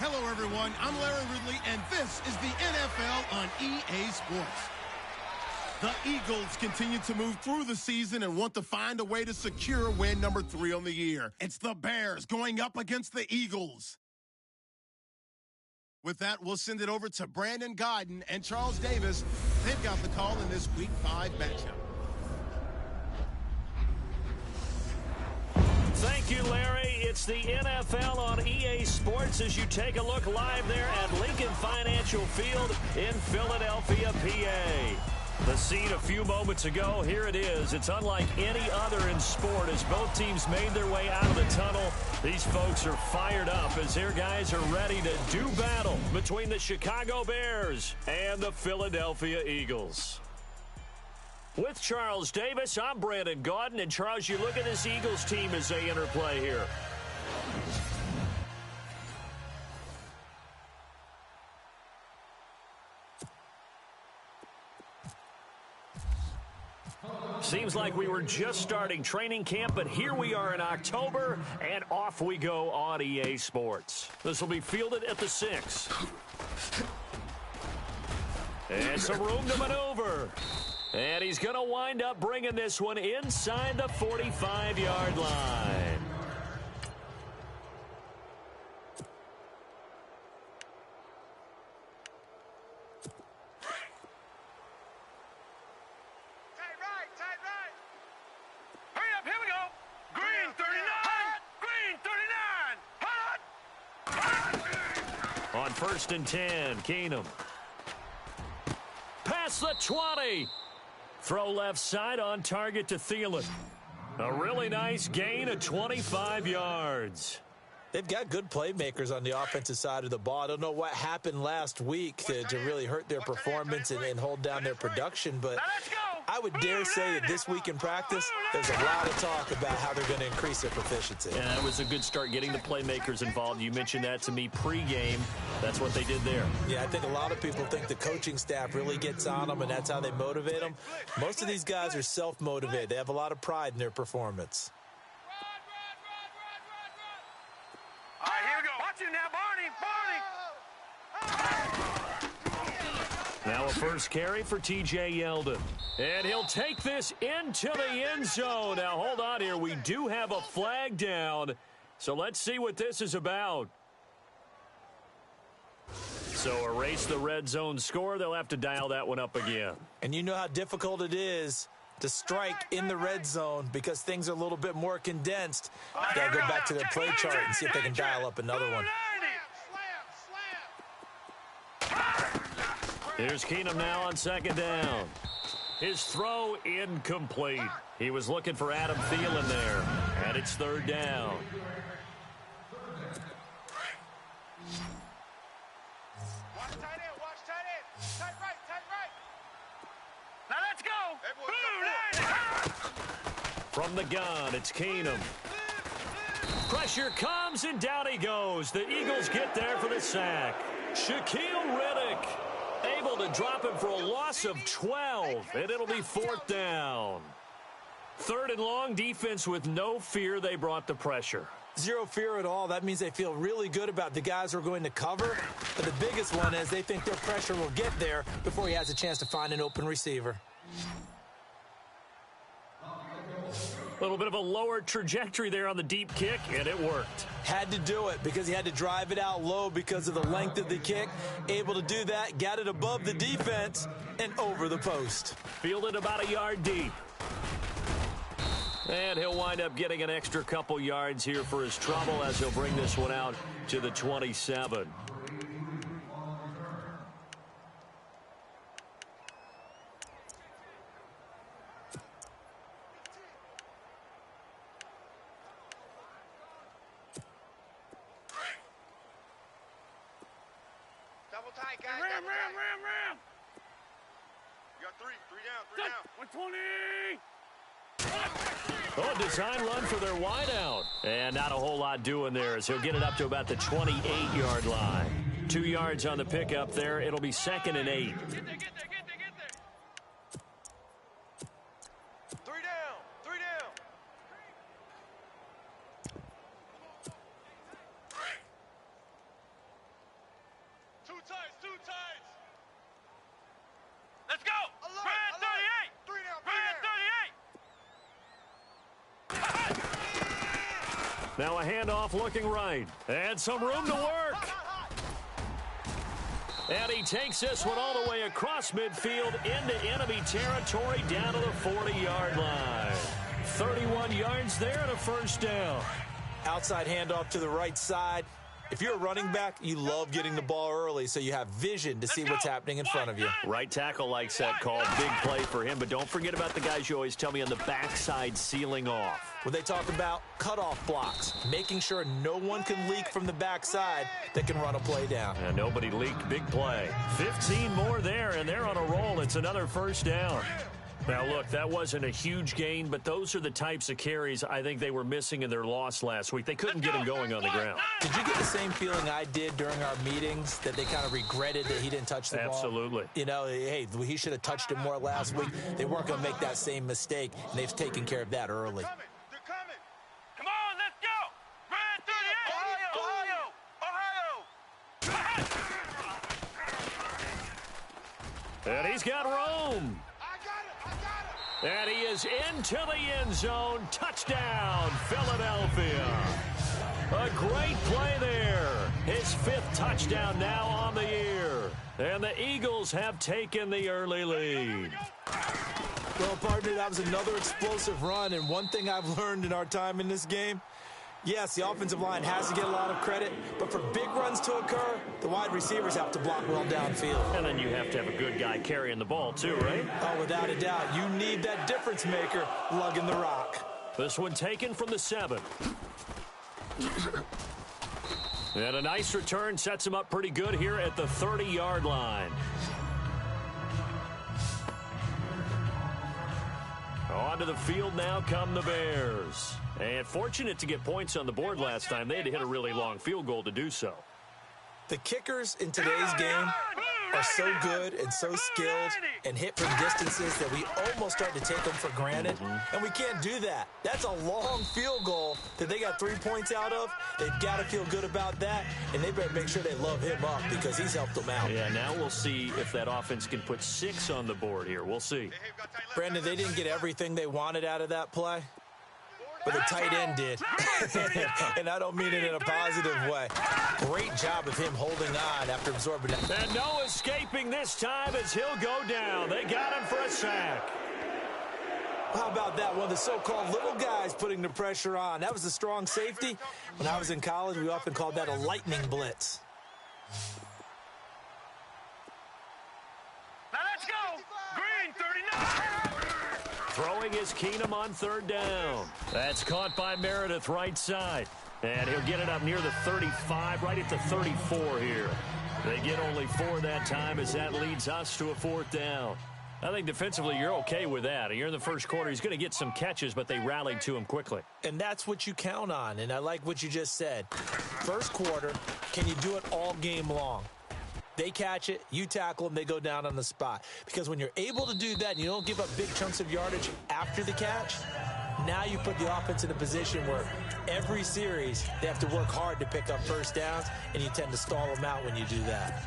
Hello, everyone. I'm Larry Ridley, and this is the NFL on EA Sports. The Eagles continue to move through the season and want to find a way to secure win number 3 on the year. It's the Bears going up against the Eagles. With that, we'll send it over to Brandon Godden and Charles Davis. They've got the call in this Week 5 matchup. Thank you, Larry. It's the NFL on EA Sports as you take a look live there at Lincoln Financial Field in Philadelphia, PA. The scene a few moments ago, here it is. It's unlike any other in sport as both teams made their way out of the tunnel. These folks are fired up as their guys are ready to do battle between the Chicago Bears and the Philadelphia Eagles. With Charles Davis, I'm Brandon Gaudin. And Charles, you look at this Eagles team as they interplay here. Seems like we were just starting training camp, but here we are in October, and off we go on EA Sports. This will be fielded at the 6. And some room to maneuver. And he's going to wind up bringing this one inside the 45-yard line. Tight right. Hurry up, here we go. Green 39. Green 39. Hot. On 1st and 10, Keenum. Past the 20. Throw left side on target to Thielen. A really nice gain of 25 yards. They've got good playmakers on the offensive side of the ball. I don't know what happened last week to really hurt their performance and hold down their production, but I would dare say that this week in practice, there's a lot of talk about how they're going to increase their proficiency. And that was a good start, getting the playmakers involved. You mentioned that to me pregame. That's what they did there. Yeah, I think a lot of people think the coaching staff really gets on them, and that's how they motivate them. Most of these guys are self-motivated. They have a lot of pride in their performance. All right, here we go. Watch it now, Barney. Now a first carry for T.J. Yeldon. And he'll take this into the end zone. Now, hold on here. We do have a flag down. So let's see what this is about. So erase the red zone score. They'll have to dial that one up again. And you know how difficult it is to strike in the red zone because things are a little bit more condensed. Got to go back to their play chart and see if they can dial up another one. Here's Keenum now on 2nd down. His throw incomplete. He was looking for Adam Thielen there, and it's 3rd down. Watch tight end. Tight right. Now let's go. From the gun, it's Keenum. Pressure comes, and down he goes. The Eagles get there for the sack. Shaquille Riddick able to drop him for a loss of 12, and it'll be 4th down. 3rd and long, defense with no fear. They brought the pressure. Zero fear at all. That means they feel really good about the guys who are going to cover. But the biggest one is they think their pressure will get there before he has a chance to find an open receiver. A little bit of a lower trajectory there on the deep kick, and it worked. Had to do it because he had to drive it out low because of the length of the kick. Able to do that, got it above the defense, and over the post. Fielded about a yard deep. And he'll wind up getting an extra couple yards here for his trouble as he'll bring this one out to the 27. Double tight, guys. Ram. You got three down. 120. Oh, design run for their wideout. And not a whole lot doing there as he'll get it up to about the 28-yard line. 2 yards on the pickup there. It'll be 2nd and 8. Get there. 3 down. Now a handoff looking right. And some room to work. And he takes this one all the way across midfield into enemy territory down to the 40-yard line. 31 yards there and a first down. Outside handoff to the right side. If you're a running back, you love getting the ball early so you have vision to see what's happening in front of you. Right tackle likes that call. Big play for him. But don't forget about the guys you always tell me on the backside sealing off. When they talk about cutoff blocks, making sure no one can leak from the backside that can run a play down. And nobody leaked. Big play. 15 more there, and they're on a roll. It's another first down. Now, look, that wasn't a huge gain, but those are the types of carries I think they were missing in their loss last week. They couldn't get him going on the ground. Did you get the same feeling I did during our meetings, that they kind of regretted that he didn't touch the ball? Absolutely. You know, hey, he should have touched it more last week. They weren't going to make that same mistake, and they've taken care of that early. They're coming. Come on, let's go. Run through the end. And he's got room. And he is into the end zone. Touchdown, Philadelphia. A great play there. His 5th touchdown now on the year. And the Eagles have taken the early lead. Well, partner, that was another explosive run. And one thing I've learned in our time in this game, yes, the offensive line has to get a lot of credit, but for big runs to occur, the wide receivers have to block well downfield. And then you have to have a good guy carrying the ball too, right? Oh, without a doubt. You need that difference maker lugging the rock. This one taken from the 7. And a nice return sets him up pretty good here at the 30-yard line. Onto the field now come the Bears. And fortunate to get points on the board last time. They had to hit a really long field goal to do so. The kickers in today's game are so good and so skilled and hit from distances that we almost start to take them for granted. And we can't do that. That's a long field goal that they got 3 points out of. They've got to feel good about that, and they better make sure they love him up because he's helped them out. Yeah, now we'll see if that offense can put 6 on the board here. We'll see. Brandon, they didn't get everything they wanted out of that play, but the tight end did. And I don't mean it in a positive way. Great job of him holding on after absorbing that. And no escaping this time as he'll go down. They got him for a sack. How about that? One of the so-called little guys putting the pressure on. That was a strong safety. When I was in college, we often called that a lightning blitz. Now let's go. Green 39. Throwing is Keenum on 3rd down. That's caught by Meredith right side. And he'll get it up near the 35, right at the 34 here. They get only 4 that time as that leads us to a 4th down. I think defensively you're okay with that. You're in the first quarter. He's going to get some catches, but they rallied to him quickly. And that's what you count on, and I like what you just said. First quarter, can you do it all game long? They catch it, you tackle them, they go down on the spot. Because when you're able to do that and you don't give up big chunks of yardage after the catch, now you put the offense in a position where every series they have to work hard to pick up first downs, and you tend to stall them out when you do that.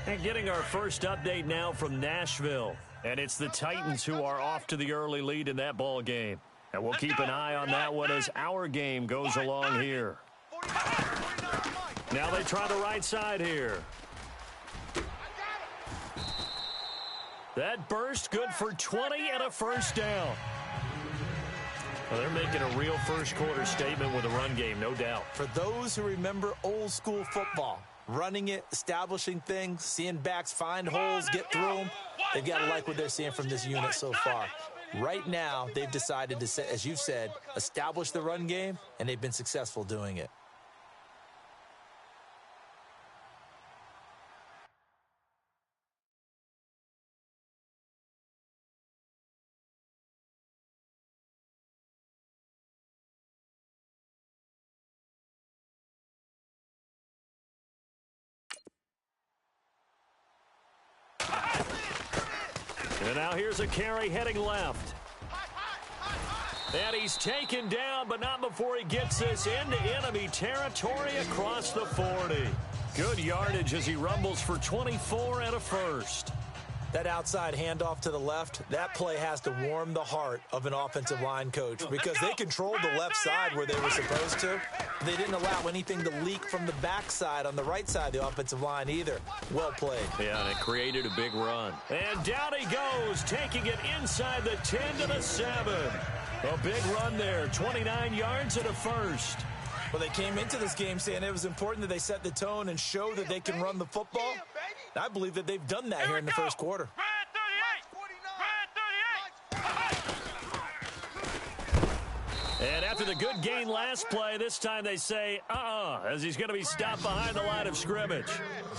And getting our first update now from Nashville. And it's the Titans who are off to the early lead in that ball game. And we'll keep an eye on that one as our game goes along here. Now they try the right side here. That burst good for 20 and a first down. Well, they're making a real first quarter statement with a run game, no doubt. For those who remember old school football, running it, establishing things, seeing backs find holes, get through them, they've got to like what they're seeing from this unit so far. Right now, they've decided to, as you've said, establish the run game, and they've been successful doing it. And now here's a carry heading left. And he's taken down, but not before he gets this into enemy territory across the 40. Good yardage as he rumbles for 24 and a first. That outside handoff to the left, that play has to warm the heart of an offensive line coach because they controlled the left side where they were supposed to. They didn't allow anything to leak from the backside on the right side of the offensive line either. Well played. Yeah, and it created a big run. And down he goes, taking it inside the 10 to the 7. A big run there, 29 yards and a first. Well, they came into this game saying it was important that they set the tone and show that they can run the football. I believe that they've done that here in the first quarter. And after the good gain last play, this time they say, as he's going to be stopped behind the line of scrimmage.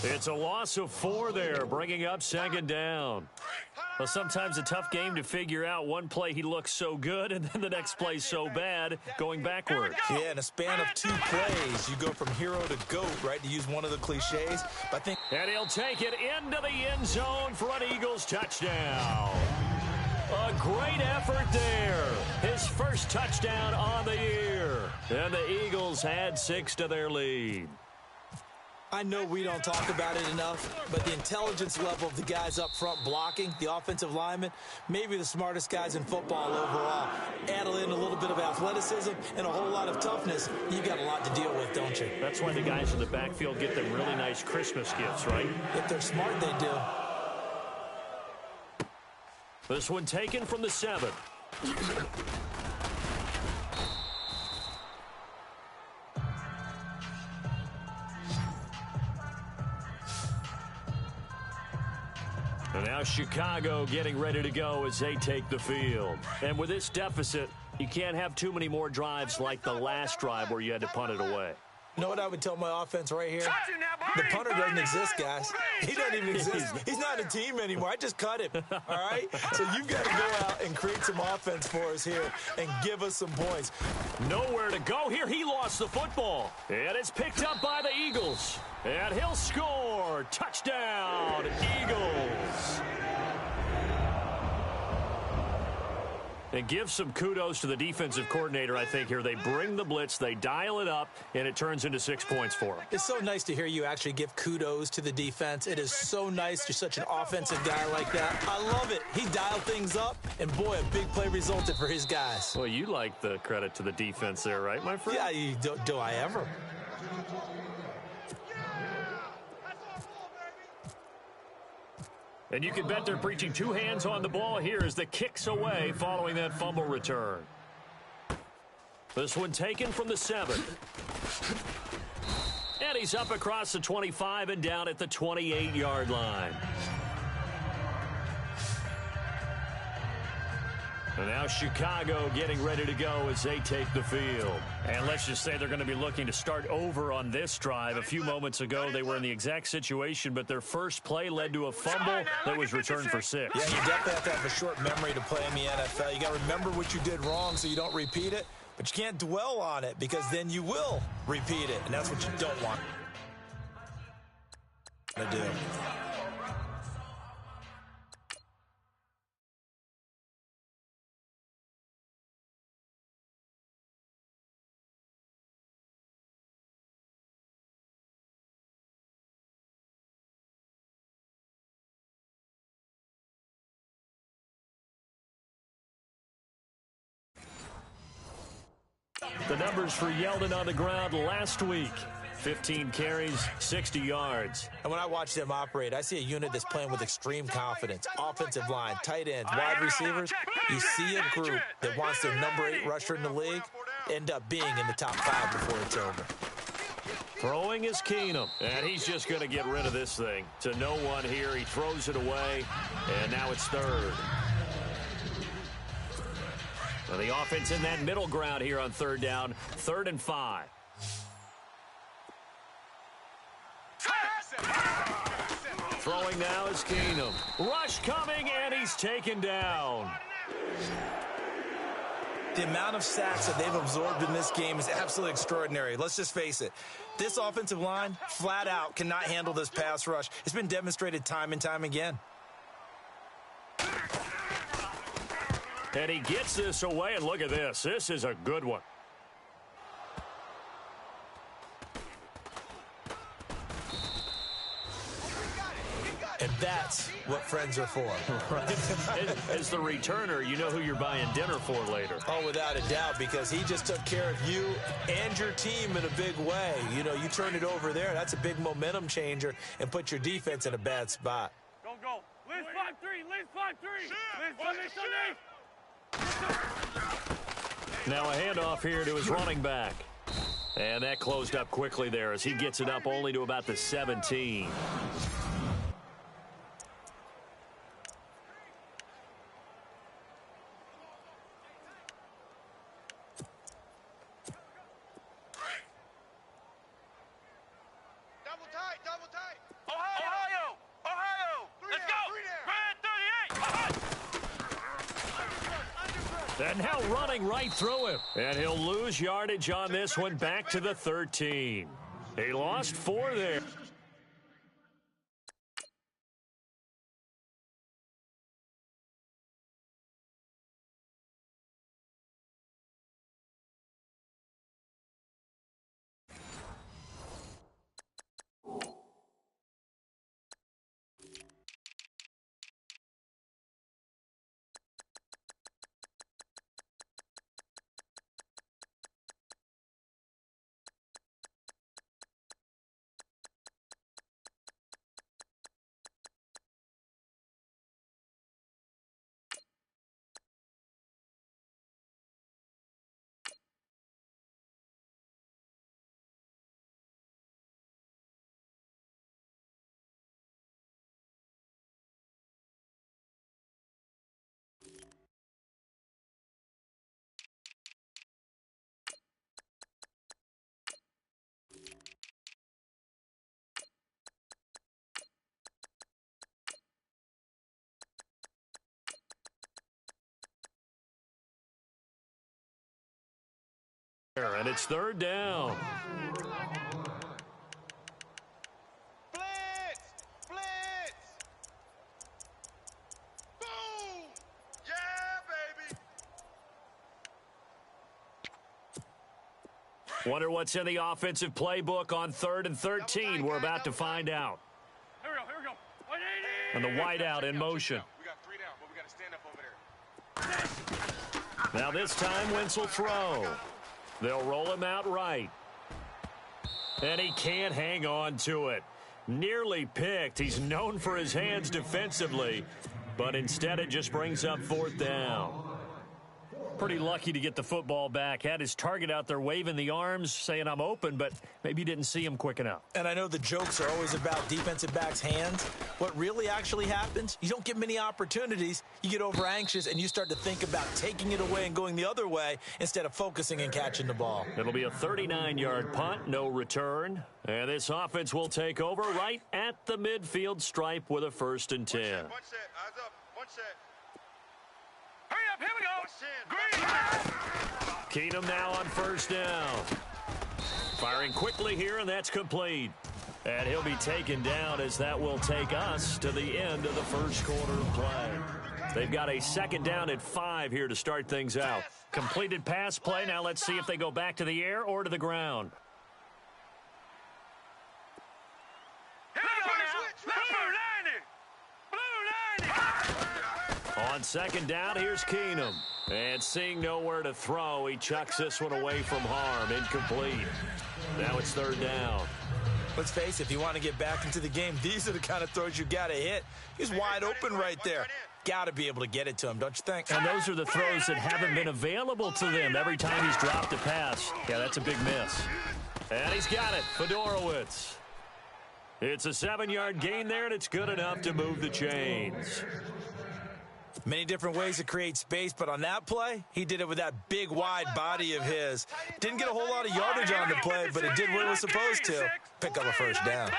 It's a loss of 4 there, bringing up second down. Well, sometimes a tough game to figure out. One play he looks so good, and then the next play so bad, going backwards. Yeah, in a span of 2 plays, you go from hero to GOAT, right, to use one of the cliches. But I think and he'll take it into the end zone for an Eagles touchdown. A great effort there. His first touchdown on the year. And the Eagles add 6 to their lead. I know we don't talk about it enough, but the intelligence level of the guys up front blocking, the offensive linemen, maybe the smartest guys in football overall. Add in a little bit of athleticism and a whole lot of toughness, you got a lot to deal with, don't you? That's why the guys in the backfield get them really nice Christmas gifts, right? If they're smart, they do. This one taken from the 7. And now Chicago getting ready to go as they take the field. And with this deficit, you can't have too many more drives like the last drive where you had to punt it away. You know what I would tell my offense right here? The punter doesn't exist, guys. He doesn't even exist. He's not a team anymore. I just cut him, all right? So you've got to go out and create some offense for us here and give us some points. Nowhere to go here. He lost the football. And it's picked up by the Eagles. And he'll score. Touchdown, Eagles. And give some kudos to the defensive coordinator, I think, here. They bring the blitz, they dial it up, and it turns into 6 points for them. It's so nice to hear you actually give kudos to the defense. It is so nice. You're such an offensive guy like that. I love it. He dialed things up, and boy, a big play resulted for his guys. Well, you like the credit to the defense there, right, my friend? Yeah, do I ever? And you can bet they're preaching 2 hands on the ball here as the kick's away following that fumble return. This one taken from the 7. And he's up across the 25 and down at the 28-yard line. And now Chicago getting ready to go as they take the field. And let's just say they're going to be looking to start over on this drive. A few moments ago, they were in the exact situation, but their first play led to a fumble that was returned for 6. Yeah, you definitely have to have a short memory to play in the NFL. You got to remember what you did wrong so you don't repeat it, but you can't dwell on it because then you will repeat it, and that's what you don't want to do. The numbers for Yeldon on the ground last week. 15 carries, 60 yards. And when I watch them operate, I see a unit that's playing with extreme confidence. Offensive line, tight ends, wide receivers. You see a group that wants their number 8 rusher in the league end up being in the top 5 before it's over. Throwing is Keenum, and he's just going to get rid of this thing. To no one here, he throws it away, and now it's 3rd. Well, the offense in that middle ground here on 3rd down, 3rd and 5. Throwing now is Keenum. Rush coming, and he's taken down. The amount of sacks that they've absorbed in this game is absolutely extraordinary. Let's just face it. This offensive line, flat out, cannot handle this pass rush. It's been demonstrated time and time again. And he gets this away, and look at this. This is a good one. And that's what friends are for. Right. As the returner, you know who you're buying dinner for later. Oh, without a doubt, because he just took care of you and your team in a big way. You know, you turn it over there, that's a big momentum changer and put your defense in a bad spot. Go, go. Liz 5-3. Liz 5-3. Now a handoff here to his running back. And that closed up quickly there as he gets it up only to about the 17. Double tight. Ohio. Let's go. And now running right through him. And he'll lose yardage on this one, back to the 13. He lost 4 there. And it's 3rd down. Blitz! Boom! Yeah, baby! Wonder what's in the offensive playbook on 3rd and 13. We're about to find out. Here we go. 180! And the wideout in motion. We got 3 down, but we got to stand up over there. Now this time, Wentz will throw. They'll roll him out right. And he can't hang on to it. Nearly picked. He's known for his hands defensively, but instead it just brings up 4th down. Pretty lucky to get the football back. Had his target out there waving the arms, saying I'm open, but maybe didn't see him quick enough. And I know the jokes are always about defensive backs' hands. What really actually happens, you don't get many opportunities. You get over anxious and you start to think about taking it away and going the other way instead of focusing and catching the ball. It'll be a 39-yard punt, no return. And this offense will take over right at the midfield stripe with a 1st and 10. One set, eyes up, one set. Hurry up, here we go. Green. Keenum now on 1st down. Firing quickly here, and that's complete. And he'll be taken down as that will take us to the end of the 1st quarter of play. They've got a 2nd down at 5 here to start things out. Completed pass play. Now let's see if they go back to the air or to the ground. Here we go now. Blue 90. On 2nd down, here's Keenum. And seeing nowhere to throw, he chucks this one away from harm. Incomplete. Now it's 3rd down. Let's face it, if you want to get back into the game, these are the kind of throws you got to hit. He's wide open right there. Got to be able to get it to him, don't you think? And those are the throws that haven't been available to them every time he's dropped a pass. Yeah, that's a big miss. And he's got it, Fedorowicz. It's a 7-yard gain there, and it's good enough to move the chains. Many different ways to create space, but on that play, he did it with that big, wide body of his. Didn't get a whole lot of yardage on the play, but it did what it was supposed to. Pick up a 1st down.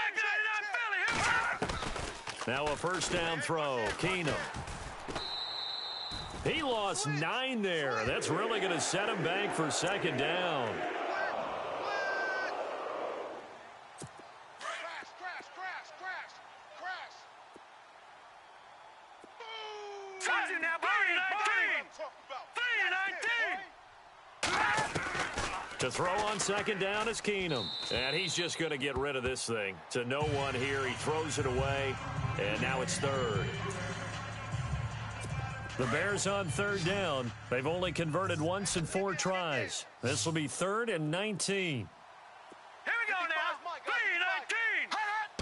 Now a 1st down throw. Keenum. He lost 9 there. That's really going to set him back for 2nd down. To throw on second down is Keenum. And he's just going to get rid of this thing. To no one here. He throws it away. And now it's third. The Bears on third down. They've only converted once in 4 tries. This will be 3rd and 19. Here we go now.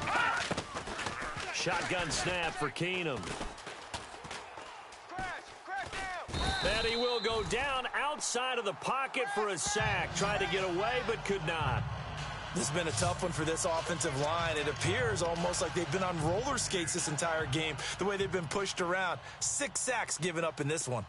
3-19. Shotgun snap for Keenum. And he will go down outside of the pocket for a sack. Tried to get away, but could not. This has been a tough one for this offensive line. It appears almost like they've been on roller skates this entire game, the way they've been pushed around. 6 sacks given up in this one.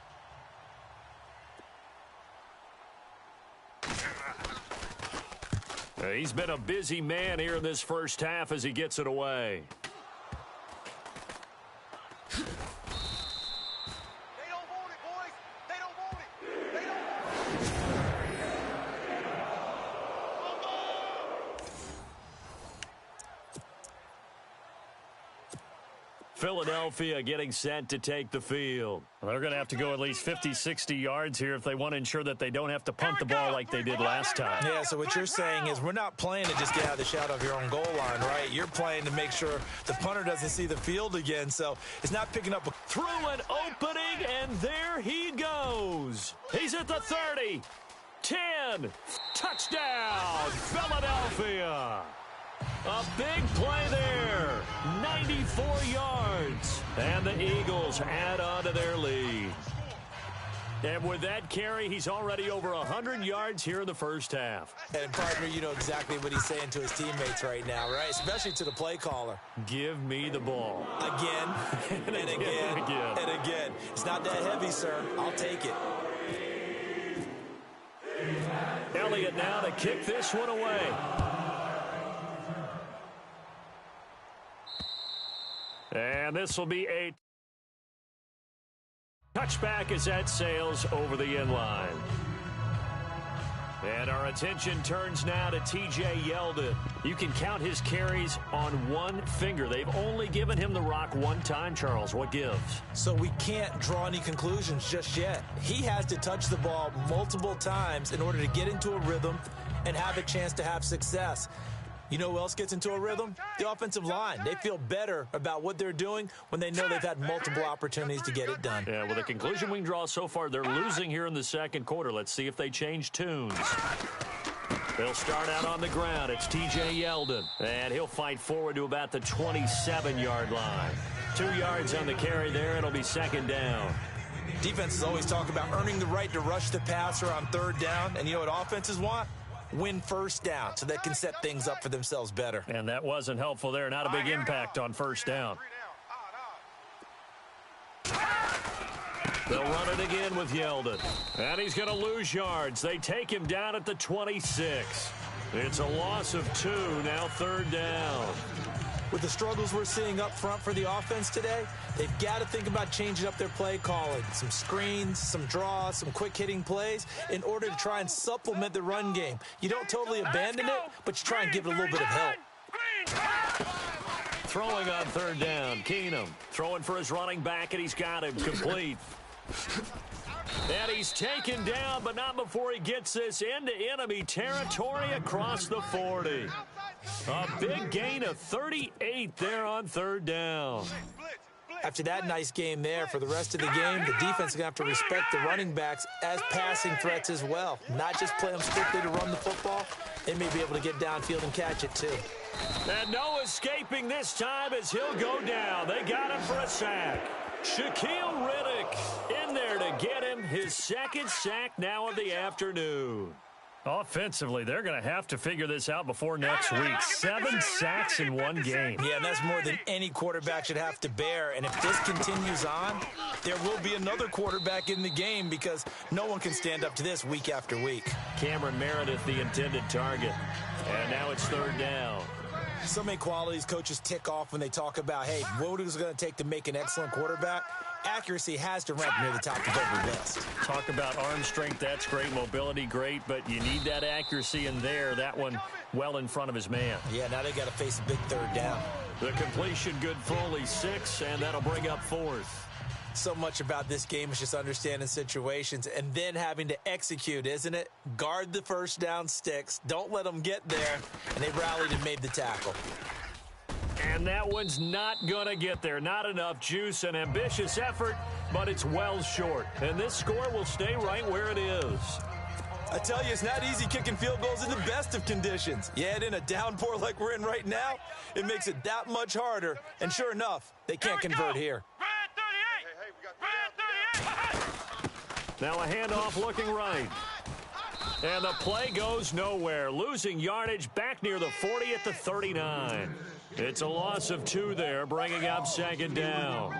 He's been a busy man here in this first half as he gets it away. Philadelphia getting set to take the field. They're going to have to go at least 50, 60 yards here if they want to ensure that they don't have to punt the ball like they did last time. Yeah, so what you're saying is we're not playing to just get out of the shadow of your own goal line, right? You're playing to make sure the punter doesn't see the field again, so it's not picking up. Through an opening, and there he goes. He's at the 30, 10, touchdown, Philadelphia. A big play there, 94 yards, and the Eagles add on to their lead. And with that carry, he's already over 100 yards here in the first half. And, partner, you know exactly what he's saying to his teammates right now, right? Especially to the play caller. Give me the ball. Again, and again, and again. It's not that heavy, sir. I'll take it. Elliott now to kick this one away. And this will be a touchback as that sails over the end line. And our attention turns now to T.J. Yeldon. You can count his carries on one finger. They've only given him the rock one time, Charles. What gives? So we can't draw any conclusions just yet. He has to touch the ball multiple times in order to get into a rhythm and have a chance to have success. You know who else gets into a rhythm? The offensive line. They feel better about what they're doing when they know they've had multiple opportunities to get it done. Yeah, well, the conclusion we can draw so far, they're losing here in the second quarter. Let's see if they change tunes. They'll start out on the ground. It's T.J. Yeldon, and he'll fight forward to about the 27-yard line. 2 yards on the carry there. It'll be second down. Defenses always talk about earning the right to rush the passer on third down, and you know what offenses want? Win first down so they can set things up for themselves better. And that wasn't helpful there. Not a big impact on first down. They'll run it again with Yeldon. And he's going to lose yards. They take him down at the 26. It's a loss of 2, now third down. With the struggles we're seeing up front for the offense today, they've got to think about changing up their play calling. Some screens, some draws, some quick-hitting plays in order to try and supplement the run game. You don't totally abandon it, but you try and give it a little bit of help. Throwing on third down, Keenum. Throwing for his running back, and he's got him complete. And he's taken down, but not before he gets this into enemy territory across the 40. A big gain of 38 there on third down. After that nice game there, for the rest of the game, the defense is going to have to respect the running backs as passing threats as well. Not just play them strictly to run the football. They may be able to get downfield and catch it too. And no escaping this time as he'll go down. They got him for a sack. Shaquille Riddick in there to get him his second sack now of the afternoon. Offensively, they're going to have to figure this out before next week. 7 sacks in one game. Yeah, and that's more than any quarterback should have to bear. And if this continues on, there will be another quarterback in the game because no one can stand up to this week after week. Cameron Meredith, the intended target. And now it's third down. So many qualities coaches tick off when they talk about, hey, what is it going to take to make an excellent quarterback? Accuracy has to rank near the top of every list. Talk about arm strength, that's great. Mobility, great, but you need that accuracy in there. That one well in front of his man. Yeah, now they got to face a big third down. The completion good for only 6, and that'll bring up fourth. So much about this game is just understanding situations and then having to execute, isn't it? Guard the first down sticks. Don't let them get there. And they rallied and made the tackle. And that one's not going to get there. Not enough juice. An ambitious effort, but it's well short. And this score will stay right where it is. I tell you, it's not easy kicking field goals in the best of conditions. Yet in a downpour like we're in right now, it makes it that much harder. And sure enough, they can't convert here. Now a handoff looking right. And the play goes nowhere. Losing yardage back near the 40 at the 39. It's a loss of 2 there, bringing up second down.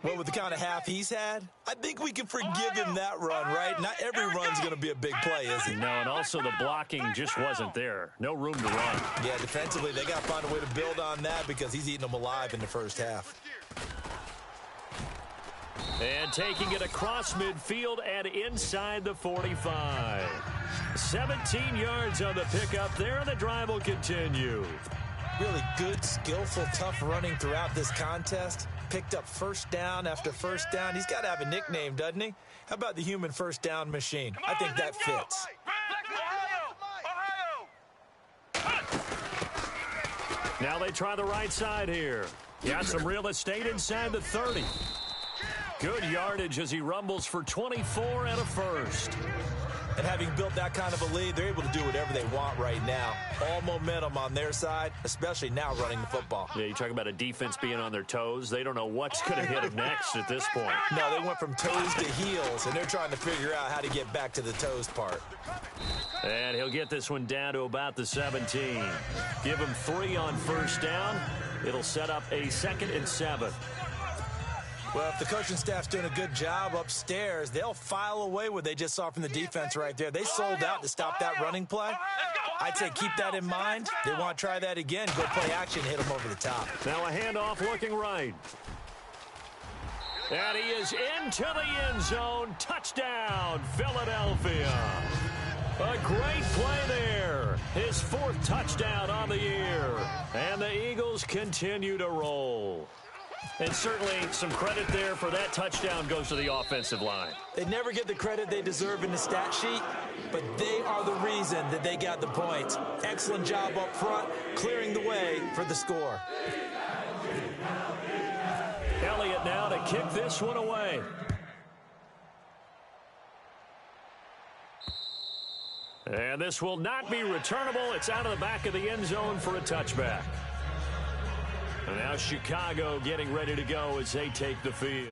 Well, with the kind of half he's had, I think we can forgive him that run, right? Not every run's going to be a big play, is it? No, and also the blocking just wasn't there. No room to run. Yeah, defensively, they got to find a way to build on that because he's eating them alive in the first half. And taking it across midfield and inside the 45. 17 yards on the pickup there, and the drive will continue. Really good, skillful, tough running throughout this contest. Picked up first down after first down. He's got to have a nickname, doesn't he? How about the human first down machine? I think that fits. Now they try the right side here. Got some real estate inside the 30. Good yardage as he rumbles for 24 and a first. And having built that kind of a lead, they're able to do whatever they want right now. All momentum on their side, especially now running the football. Yeah, you talk about a defense being on their toes. They don't know what's going to hit them next at this point. No, they went from toes to heels, and they're trying to figure out how to get back to the toes part. And he'll get this one down to about the 17. Give him 3 on first down. It'll set up a 2nd and 7. Well, if the coaching staff's doing a good job upstairs, they'll file away what they just saw from the defense right there. They sold out to stop that running play. I'd say keep that in mind. They want to try that again, go play action, hit them over the top. Now a handoff looking right. And he is into the end zone. Touchdown, Philadelphia. A great play there. His 4th touchdown on the year. And the Eagles continue to roll. And certainly some credit there for that touchdown goes to the offensive line. They never get the credit they deserve in the stat sheet, but they are the reason that they got the points. Excellent job up front, clearing the way for the score. Elliott now to kick this one away. And this will not be returnable. It's out of the back of the end zone for a touchback. And now Chicago getting ready to go as they take the field.